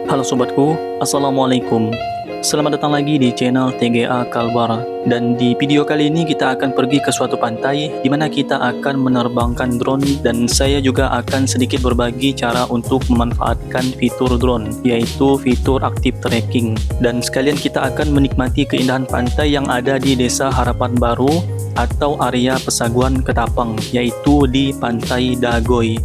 Halo sobatku, Assalamualaikum. Selamat datang lagi di channel TGA Kalbar. Dan di video kali ini kita akan pergi ke suatu pantai di mana kita akan menerbangkan drone, dan saya juga akan sedikit berbagi cara untuk memanfaatkan fitur drone, yaitu fitur active tracking. Dan sekalian kita akan menikmati keindahan pantai yang ada di Desa Harapan Baru atau area Pesaguan Ketapang, yaitu di Pantai Dagoy.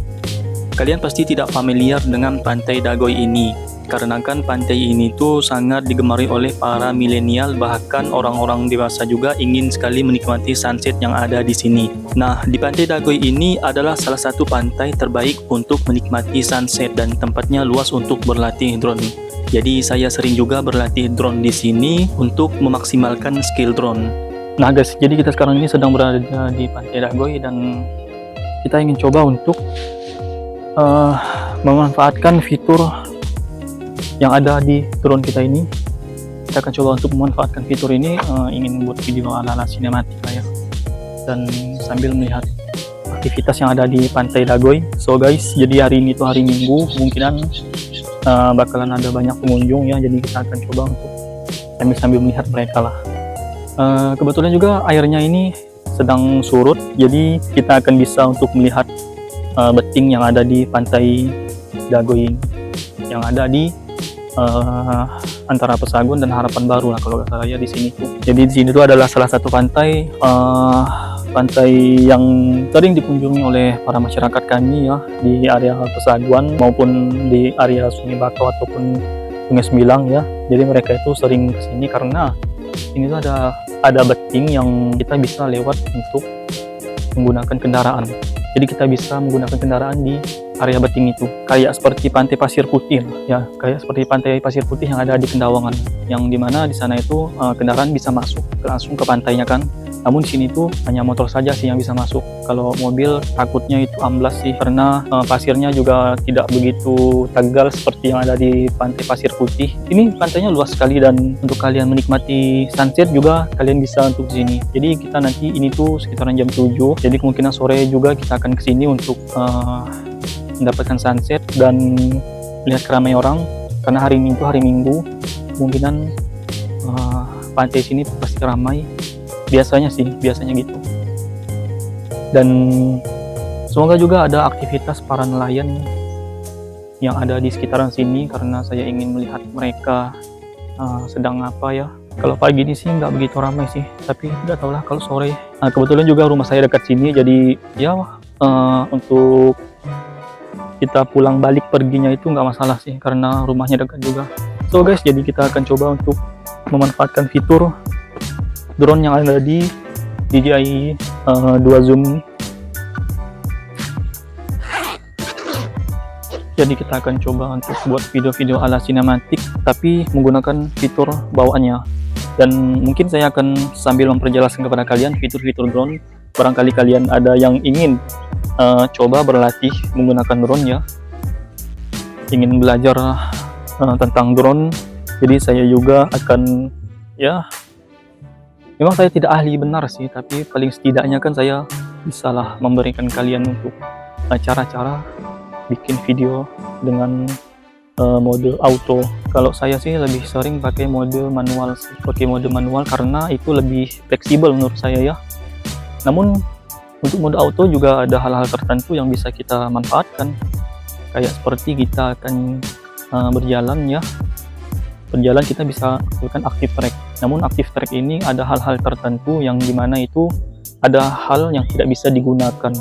Kalian pasti tidak familiar dengan Pantai Dagoy ini, karena kan pantai ini tuh sangat digemari oleh para milenial, bahkan orang-orang dewasa juga ingin sekali menikmati sunset yang ada di sini. Nah, di Pantai Dagoy ini adalah salah satu pantai terbaik untuk menikmati sunset dan tempatnya luas untuk berlatih drone. Jadi saya sering juga berlatih drone di sini untuk memaksimalkan skill drone. Nah guys, jadi kita sekarang ini sedang berada di Pantai Dagoy dan kita ingin coba untuk memanfaatkan fitur yang ada di drone kita ini. Kita akan coba untuk memanfaatkan fitur ini, ingin membuat video ala-ala sinematik lah ya, dan sambil melihat aktivitas yang ada di Pantai Dagoy. So guys, jadi hari ini tuh hari Minggu, kemungkinan bakalan ada banyak pengunjung ya, jadi kita akan coba untuk sambil melihat mereka lah. Kebetulan juga airnya ini sedang surut, jadi kita akan bisa untuk melihat beting yang ada di Pantai Dagoy ini, yang ada di antara Pesaguan dan Harapan Baru lah kalau nggak salah ya di sini tuh. Jadi di sini tuh adalah salah satu pantai yang sering dikunjungi oleh para masyarakat kami ya, di area Pesaguan maupun di area Sungai Bakau ataupun Sungai Sembilang ya. Jadi mereka itu sering kesini karena ini tuh ada beting yang kita bisa lewat untuk menggunakan kendaraan. Jadi kita bisa menggunakan kendaraan di area beting itu, kayak seperti Pantai Pasir Putih ya, kayak seperti Pantai Pasir Putih yang ada di Kendawangan, yang dimana di sana itu kendaraan bisa masuk langsung ke pantainya kan. Namun di sini tuh hanya motor saja sih yang bisa masuk. Kalau mobil takutnya itu amblas sih, karena pasirnya juga tidak begitu tegal seperti yang ada di Pantai Pasir Putih. Ini pantainya luas sekali dan untuk kalian menikmati sunset juga kalian bisa untuk di sini. Jadi kita nanti ini tuh sekitaran jam 7. Jadi kemungkinan sore juga kita akan kesini untuk mendapatkan sunset dan melihat keramaian orang, karena hari ini itu hari Minggu, kemungkinan pantai sini pasti ramai. Biasanya gitu. Dan semoga juga ada aktivitas para nelayan yang ada di sekitaran sini, karena saya ingin melihat mereka sedang apa ya. Kalau pagi ini sih nggak begitu ramai sih, tapi nggak tahu lah kalau sore. Nah, kebetulan juga rumah saya dekat sini, jadi ya untuk kita pulang balik perginya itu nggak masalah sih, karena rumahnya dekat juga. So guys, jadi kita akan coba untuk memanfaatkan fitur drone yang ada di DJI 2 Zoom ini. Jadi kita akan coba untuk buat video-video ala sinematik tapi menggunakan fitur bawaannya, dan mungkin saya akan sambil memperjelaskan kepada kalian fitur-fitur drone. Barangkali kalian ada yang ingin coba berlatih menggunakan drone ya, ingin belajar tentang drone. Jadi saya juga akan ya, memang saya tidak ahli benar sih, tapi paling setidaknya kan saya bisalah memberikan kalian untuk cara-cara bikin video dengan mode auto. Kalau saya sih lebih sering pakai mode manual sih. Pakai mode manual karena itu lebih fleksibel menurut saya ya. Namun untuk mode auto juga ada hal-hal tertentu yang bisa kita manfaatkan, kayak seperti kita akan berjalan ya. Berjalan kita bisa aktifkan active track. Namun active track ini ada hal-hal tertentu yang dimana itu ada hal yang tidak bisa digunakan.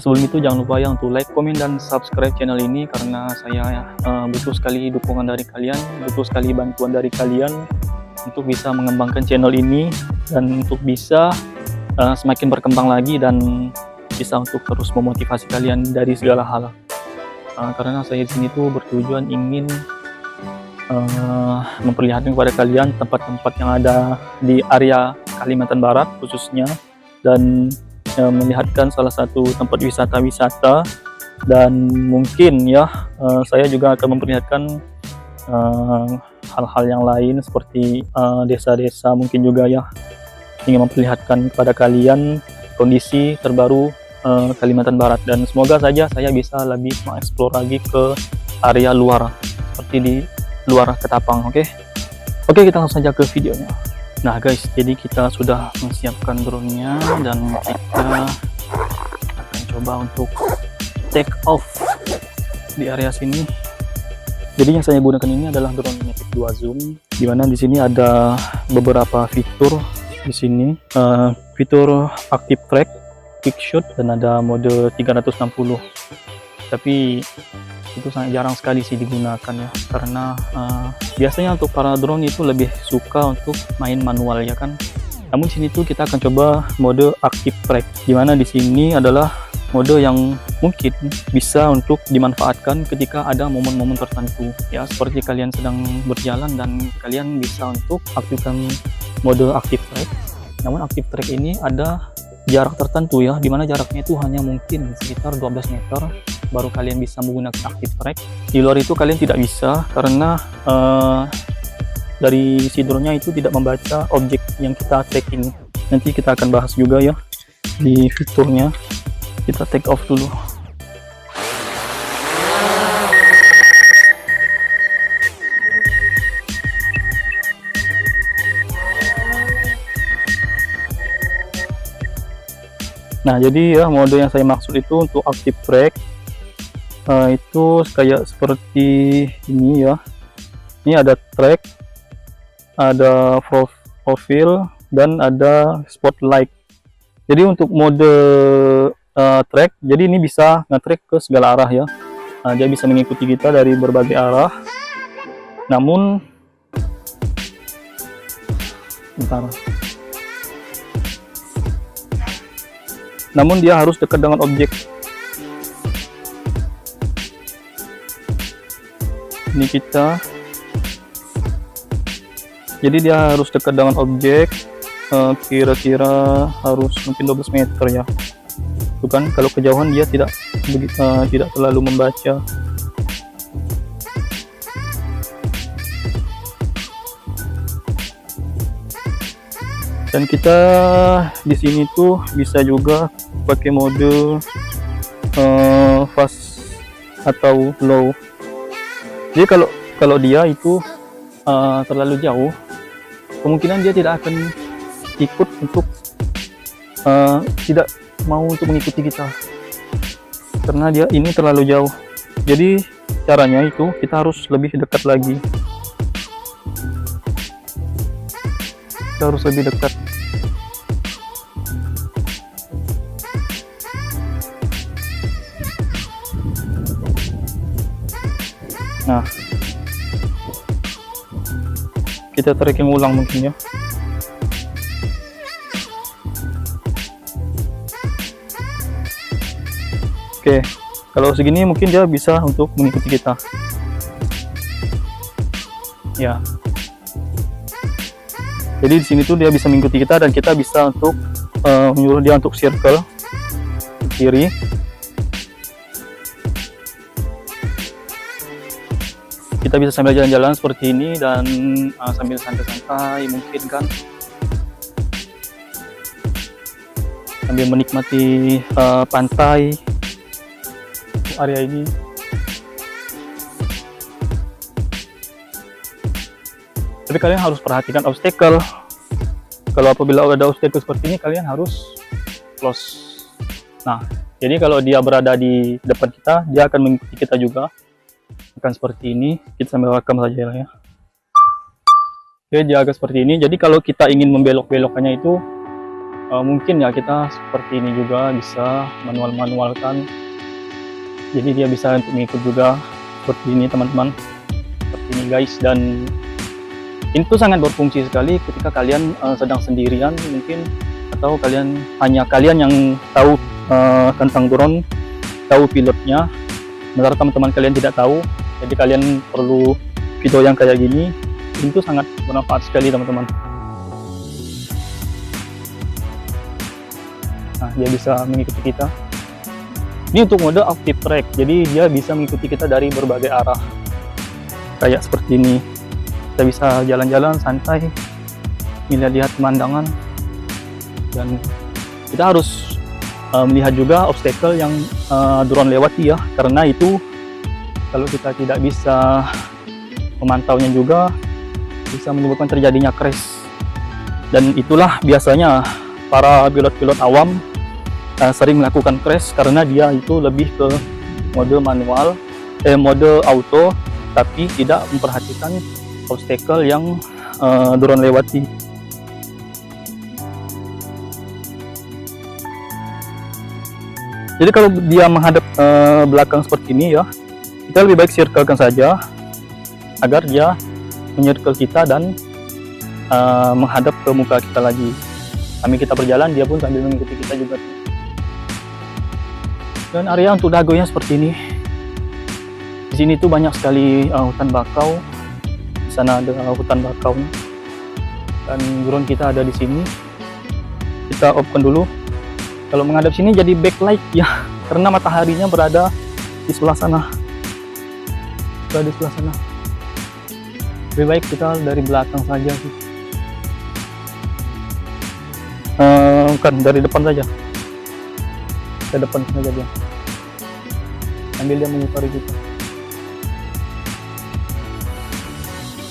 Sebelum itu jangan lupa ya untuk like, komen, dan subscribe channel ini, karena saya butuh sekali dukungan dari kalian, butuh sekali bantuan dari kalian untuk bisa mengembangkan channel ini dan untuk bisa semakin berkembang lagi dan bisa untuk terus memotivasi kalian dari segala hal. Karena saya di sini tuh bertujuan ingin memperlihatkan kepada kalian tempat-tempat yang ada di area Kalimantan Barat khususnya, dan melihatkan salah satu tempat wisata-wisata, dan mungkin ya saya juga akan memperlihatkan hal-hal yang lain seperti desa-desa mungkin juga ya, ingin memperlihatkan kepada kalian kondisi terbaru Kalimantan Barat, dan semoga saja saya bisa lebih mengeksplor lagi ke area luar seperti di luar Ketapang. Oke, kita langsung saja ke videonya. Nah guys, jadi kita sudah menyiapkan drone-nya dan kita akan coba untuk take off di area sini. Jadi yang saya gunakan ini adalah drone Mavic 2 Zoom, dimana di sini ada beberapa fitur di sini, fitur active track, quick shoot, dan ada mode 360. Tapi itu sangat jarang sekali sih digunakan ya, karena biasanya untuk para drone itu lebih suka untuk main manual ya kan. Namun sini tuh kita akan coba mode active track, dimana di sini adalah mode yang mungkin bisa untuk dimanfaatkan ketika ada momen-momen tertentu ya, seperti kalian sedang berjalan dan kalian bisa untuk aktifkan mode active track. Namun active track ini ada jarak tertentu ya, dimana jaraknya itu hanya mungkin sekitar 12 meter baru kalian bisa menggunakan active track. Di luar itu kalian tidak bisa, karena dari si drone-nya itu tidak membaca objek yang kita tracking. Nanti kita akan bahas juga ya di fiturnya. Kita take off dulu. Nah, jadi ya mode yang saya maksud itu untuk active track itu kayak seperti ini ya. Ini ada track, ada profile, dan ada spotlight. Jadi untuk mode track, jadi ini bisa nge-track ke segala arah ya. Dia bisa mengikuti kita dari berbagai arah. Namun dia harus dekat dengan objek. Ini kita. Jadi dia harus dekat dengan objek. Kira-kira harus mungkin 12 meter ya. Itu kan kalau kejauhan dia tidak terlalu membaca. Dan kita di sini tuh bisa juga pakai mode fast atau low. Jadi kalau dia itu terlalu jauh, kemungkinan dia tidak akan ikut untuk tidak mau untuk mengikuti kita, karena dia ini terlalu jauh. Jadi caranya itu kita harus lebih dekat lagi. Kita harus lebih dekat. Nah, kita tracking ulang mungkin ya. Oke, kalau segini mungkin dia bisa untuk mengikuti kita. Ya. Jadi di sini tuh dia bisa mengikuti kita, dan kita bisa untuk menyuruh dia untuk circle ke kiri. Kita bisa sambil jalan-jalan seperti ini, dan sambil santai-santai mungkin kan, sambil menikmati pantai area ini. Tapi kalian harus perhatikan obstacle. Kalau apabila ada obstacle seperti ini, kalian harus close. Nah, jadi kalau dia berada di depan kita, dia akan mengikuti kita juga. Akan seperti ini. Kita sambil rekam saja ya. Oke, dia agak seperti ini. Jadi kalau kita ingin membelok-belokannya itu, mungkin ya kita seperti ini juga bisa manual-manualkan. Jadi dia bisa untuk mengikut juga seperti ini teman-teman, seperti ini guys. Dan itu sangat berfungsi sekali ketika kalian sedang sendirian mungkin, atau hanya kalian yang tahu tentang drone, tahu pilotnya, sementara teman-teman kalian tidak tahu. Jadi kalian perlu video yang kayak gini, itu sangat bermanfaat sekali teman-teman. Nah, dia bisa mengikuti kita. Ini untuk mode active track, jadi dia bisa mengikuti kita dari berbagai arah. Kayak seperti ini. Kita bisa jalan-jalan santai, melihat pemandangan, dan kita harus melihat juga obstacle yang drone lewati ya, karena itu kalau kita tidak bisa memantaunya juga bisa menyebabkan terjadinya crash. Dan itulah biasanya para pilot-pilot awam sering melakukan crash karena dia itu lebih ke mode manual, mode auto, tapi tidak memperhatikan obstacle yang drone lewati. Jadi kalau dia menghadap belakang seperti ini ya, kita lebih baik circlekan saja agar dia menyirkel kita dan menghadap ke muka kita lagi. Sambil kita berjalan, dia pun sambil mengikuti kita juga. Dan area untuk dagonya seperti ini. Di sini tuh banyak sekali hutan bakau. Di sana ada hutan bakau. Dan drone kita ada di sini. Kita off-kan dulu. Kalau menghadap sini jadi backlight ya, karena mataharinya berada di sebelah sana. Berada di sebelah sana. Lebih baik kita dari belakang saja sih. Bukan, dari depan saja. Ke depan saja dia. Sambil dia mengitari kita.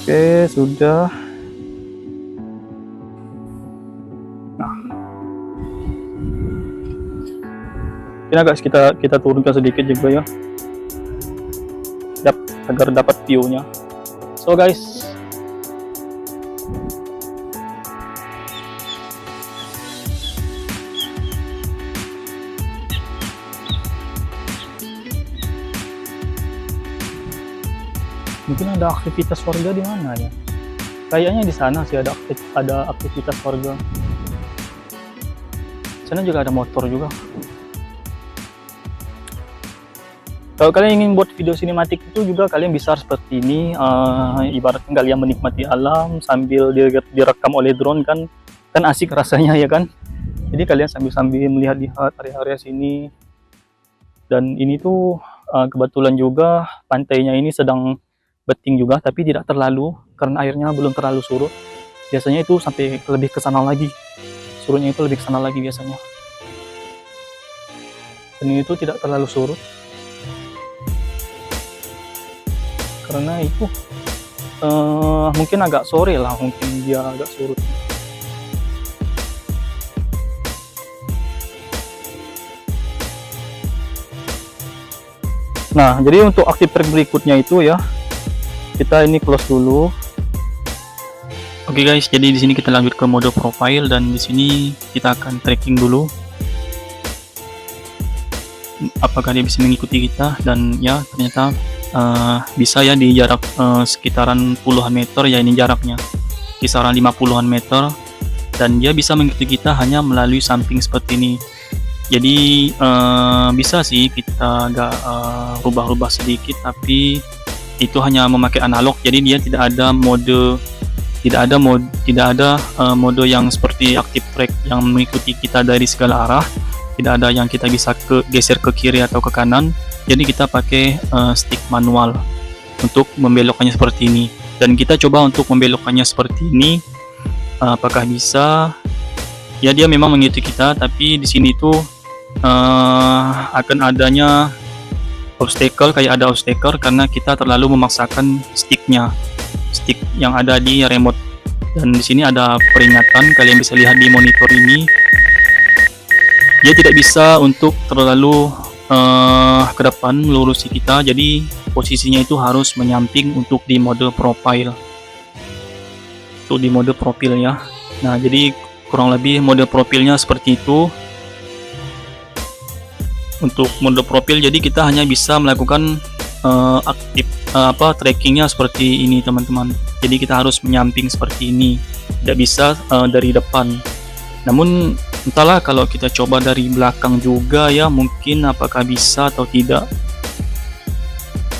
Oke, sudah. Nah. Ini agak kita turunkan sedikit juga ya. Agar dapat view-nya. So guys, mungkin ada aktivitas warga di mana ya? Kayaknya di sana sih ada aktivitas warga. Sana juga ada motor juga. Kalau kalian ingin buat video sinematik itu juga kalian bisa seperti ini, ibaratnya kalian menikmati alam sambil direkam oleh drone kan asik rasanya ya kan. Jadi kalian sambil melihat area-area sini. Dan ini tuh kebetulan juga pantainya ini sedang beting juga, tapi tidak terlalu karena airnya belum terlalu surut. Biasanya itu sampai lebih ke sana lagi. Surutnya itu lebih ke sana lagi biasanya. Dan ini tuh tidak terlalu surut. Karena itu mungkin agak sore lah, mungkin dia agak surut. Nah, jadi untuk aktif track berikutnya itu ya, kita ini close dulu. Oke guys, jadi di sini kita lanjut ke mode profile dan di sini kita akan tracking dulu. Apakah dia bisa mengikuti kita, dan ya ternyata bisa ya di jarak sekitaran puluhan meter ya, ini jaraknya kisaran 50-an meter, dan dia bisa mengikuti kita hanya melalui samping seperti ini. Jadi bisa sih kita agak rubah-rubah sedikit, tapi itu hanya memakai analog, jadi dia tidak ada mode yang seperti active track yang mengikuti kita dari segala arah. Tidak ada yang kita bisa geser ke kiri atau ke kanan. Jadi kita pakai stick manual untuk membelokkannya seperti ini. Dan kita coba untuk membelokkannya seperti ini. Apakah bisa? Ya, dia memang mengikuti kita, tapi di sini tuh akan adanya obstacle, kayak ada obstacle karena kita terlalu memaksakan stick yang ada di remote. Dan di sini ada peringatan, kalian bisa lihat di monitor ini. Dia tidak bisa untuk terlalu ke depan melurusi kita, jadi posisinya itu harus menyamping untuk di mode profile. Untuk di mode profil ya. Nah, jadi kurang lebih mode profilnya seperti itu. Untuk mode profil, jadi kita hanya bisa melakukan trackingnya seperti ini teman-teman. Jadi kita harus menyamping seperti ini, tidak bisa dari depan. Namun entahlah, kalau kita coba dari belakang juga ya, mungkin apakah bisa atau tidak.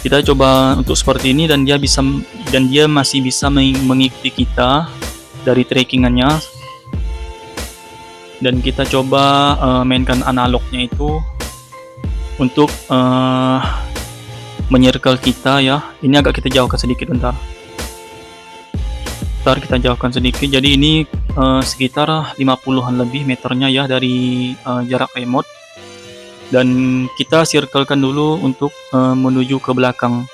Kita coba untuk seperti ini, dan dia masih bisa mengikuti kita dari trackingannya. Dan kita coba mainkan analognya itu untuk menyirkel kita ya. Ini agak kita jauhkan sedikit, bentar kita jauhkan sedikit. Jadi ini sekitar 50-an lebih meternya ya dari jarak remote. dan kita circlekan dulu untuk menuju ke belakang.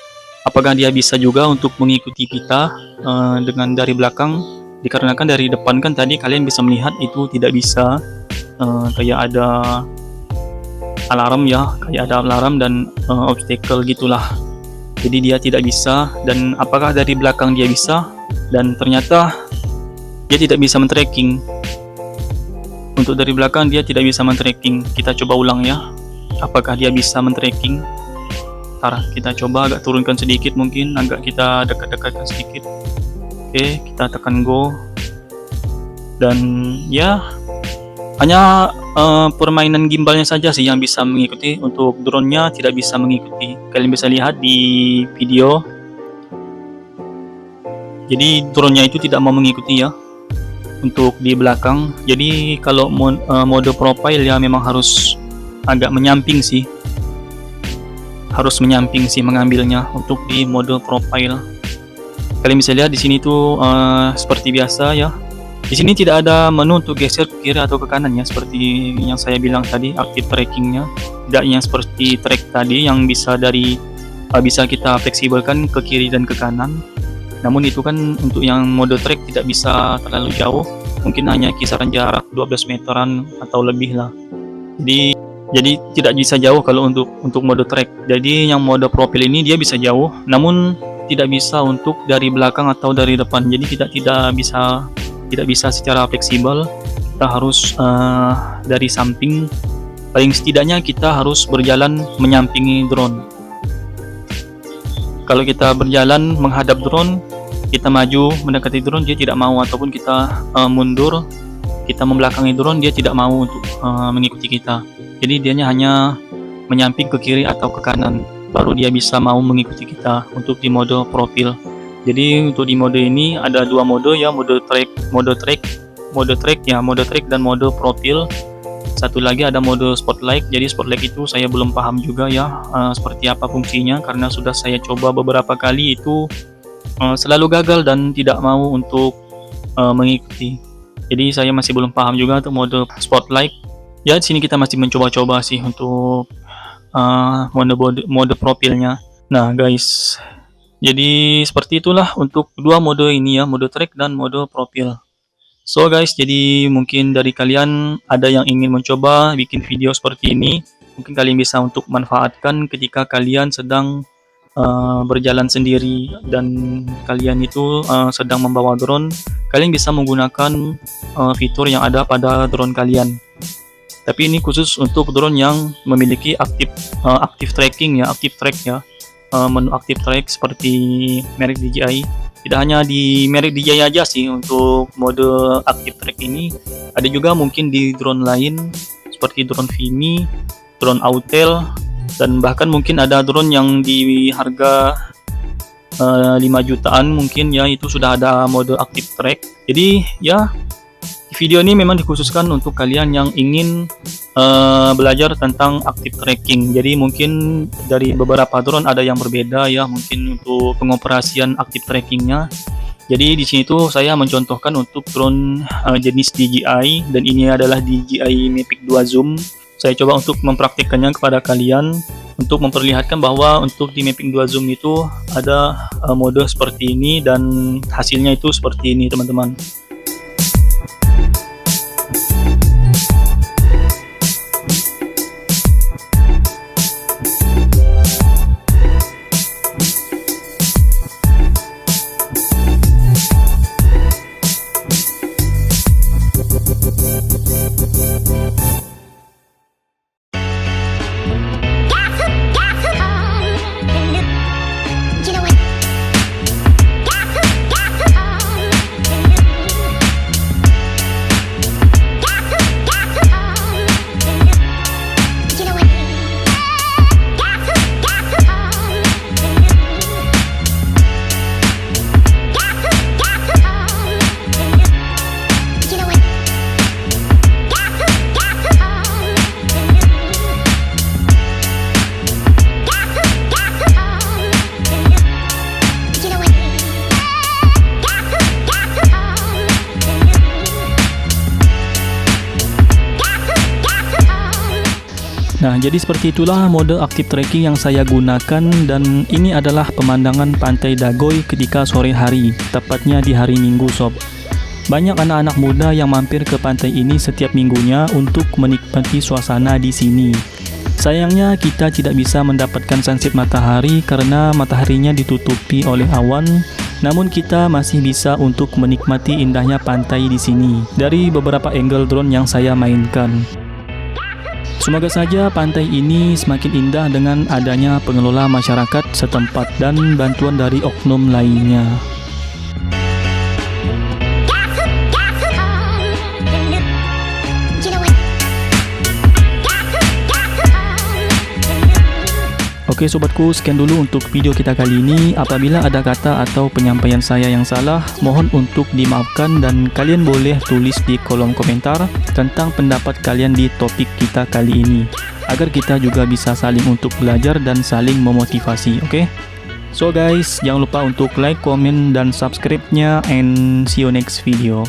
Apakah dia bisa juga untuk mengikuti kita dengan dari belakang? Dikarenakan dari depan kan tadi kalian bisa melihat itu tidak bisa, kayak ada alarm ya, kayak ada alarm dan obstacle gitulah. Jadi dia tidak bisa. Dan apakah dari belakang dia bisa? Dan ternyata dia tidak bisa men-tracking. Untuk dari belakang dia tidak bisa men-tracking. Kita coba ulang ya. Apakah dia bisa men-tracking? Ntar kita coba agak turunkan sedikit, mungkin agak kita dekat-dekatkan sedikit. Oke, kita tekan go. Dan ya hanya permainan gimbalnya saja sih yang bisa mengikuti. Untuk drone-nya tidak bisa mengikuti. Kalian bisa lihat di video. Jadi drone-nya itu tidak mau mengikuti ya untuk di belakang. Jadi kalau mode profile ya memang harus agak menyamping sih. Harus menyamping sih mengambilnya untuk di mode profile. Kalian bisa lihat di sini tuh seperti biasa ya. Di sini tidak ada menu untuk geser ke kiri atau ke kanan ya, seperti yang saya bilang tadi, active trackingnya. Tidak yang seperti track tadi yang bisa bisa kita fleksibelkan ke kiri dan ke kanan. Namun itu kan untuk yang mode track tidak bisa terlalu jauh, mungkin hanya kisaran jarak 12 meteran atau lebih lah. Jadi tidak bisa jauh kalau untuk mode track. Jadi yang mode profil ini dia bisa jauh, namun tidak bisa untuk dari belakang atau dari depan. Jadi tidak bisa secara fleksibel. Kita harus dari samping. Paling setidaknya kita harus berjalan menyampingi drone. Kalau kita berjalan menghadap drone, kita maju mendekati drone, dia tidak mau, ataupun kita mundur, kita membelakangi drone, dia tidak mau untuk mengikuti kita. Jadi dianya hanya menyamping ke kiri atau ke kanan, baru dia bisa mau mengikuti kita untuk di mode profil. Jadi untuk di mode ini ada dua mode ya, mode track dan mode profil. Satu lagi ada mode spotlight. Jadi spotlight itu saya belum paham juga ya seperti apa fungsinya, karena sudah saya coba beberapa kali itu selalu gagal dan tidak mau untuk mengikuti. Jadi saya masih belum paham juga untuk mode spotlight. Ya di sini kita masih mencoba-coba sih untuk mode profilnya. Nah guys, jadi seperti itulah untuk dua mode ini ya, mode track dan mode profil. So guys, jadi mungkin dari kalian ada yang ingin mencoba bikin video seperti ini, mungkin kalian bisa untuk manfaatkan ketika kalian sedang berjalan sendiri dan kalian itu sedang membawa drone. Kalian bisa menggunakan fitur yang ada pada drone kalian. Tapi ini khusus untuk drone yang memiliki active tracking ya, active track ya. Menu active track seperti merek DJI. Tidak hanya di merek DJI aja sih untuk mode active track ini, ada juga mungkin di drone lain seperti drone Vimy, drone Autel, dan bahkan mungkin ada drone yang di harga 5 jutaan mungkin ya, itu sudah ada mode active track. Jadi ya video ini memang dikhususkan untuk kalian yang ingin belajar tentang active tracking. Jadi mungkin dari beberapa drone ada yang berbeda ya, mungkin untuk pengoperasian active trackingnya. Jadi di sini tuh saya mencontohkan untuk drone jenis DJI, dan ini adalah DJI Mavic 2 Zoom. Saya coba untuk mempraktikkannya kepada kalian untuk memperlihatkan bahwa untuk di Mavic 2 Zoom itu ada mode seperti ini dan hasilnya itu seperti ini teman-teman. Jadi seperti itulah mode aktif trekking yang saya gunakan, dan ini adalah pemandangan Pantai Dagoy ketika sore hari, tepatnya di hari Minggu sob. Banyak anak-anak muda yang mampir ke pantai ini setiap minggunya untuk menikmati suasana di sini. Sayangnya kita tidak bisa mendapatkan sunset matahari karena mataharinya ditutupi oleh awan. Namun kita masih bisa untuk menikmati indahnya pantai di sini dari beberapa angle drone yang saya mainkan. Semoga saja pantai ini semakin indah dengan adanya pengelola masyarakat setempat dan bantuan dari oknum lainnya. Oke sobatku, sekian dulu untuk video kita kali ini. Apabila ada kata atau penyampaian saya yang salah, mohon untuk dimaafkan, dan kalian boleh tulis di kolom komentar tentang pendapat kalian di topik kita kali ini, agar kita juga bisa saling untuk belajar dan saling memotivasi, oke? So guys, jangan lupa untuk like, comment, dan subscribe-nya, and see you next video.